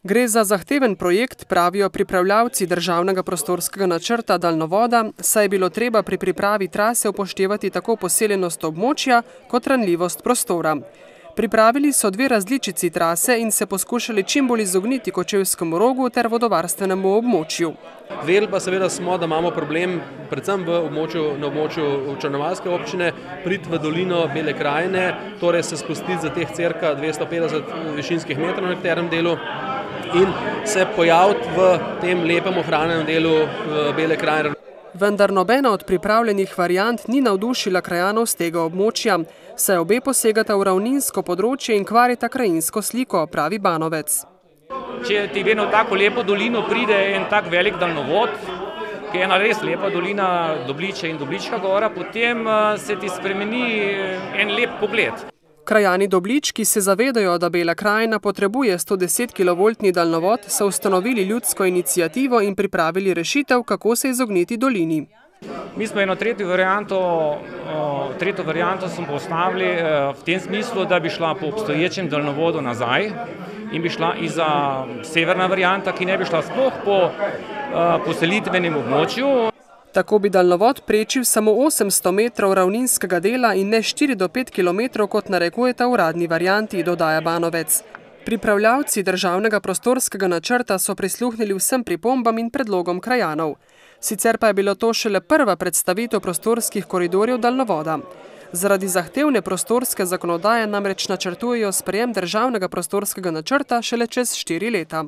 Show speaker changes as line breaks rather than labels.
Gre za zahteven projekt, pravijo pripravljavci državnega prostorskega načrta daljnovoda, saj je bilo treba pri pripravi trase upoštevati tako poseljenost območja kot ranljivost prostora. Pripravili so dve različici trase in se poskušali čim bolj izogniti Kočevskemu rogu ter vodovarstvenemu območju.
Vedeli pa seveda smo, da imamo problem predvsem na območju Črnomaljske občine priti v dolino Bele krajine, torej se spustiti za teh cirka 250 višinskih metrov na nekaterem delu in se pojaviti v tem lepem ohranjenem delu Bele krajine.
Vendar nobena od pripravljenih variant ni navdušila krajanov z tega območja, saj obe posegata v ravninsko področje in kvarita krajinsko sliko, pravi Banovec.
Če ti vedno v tako lepo dolino pride en tak velik daljnovod, ki je ena res lepa dolina Dobliče in Doblička gora, potem se ti spremeni en lep pogled.
Krajani Doblički se zavedajo, da Bela krajina potrebuje 110 kV daljnovod, so ustanovili ljudsko iniciativo in pripravili rešitev, kako se izogniti dolini.
Mi smo eno tretjo varianto smo postavili v tem smislu, da bi šla po obstoječem daljnovodu nazaj in bi šla iza severna varianta, ki ne bi šla sploh po poselitvenem območju.
Tako bi daljnovod prečil samo 800 metrov ravninskega dela in ne 4 do 5 km, kot narekujeta uradni varianti, dodaja Banovec. Pripravljavci državnega prostorskega načrta so prisluhnili vsem pripombam in predlogom krajanov. Sicer pa je bilo to šele prva predstavitev prostorskih koridorjev daljnovoda. Zaradi zahtevne prostorske zakonodaje namreč načrtujejo sprejem državnega prostorskega načrta šele čez 4 leta.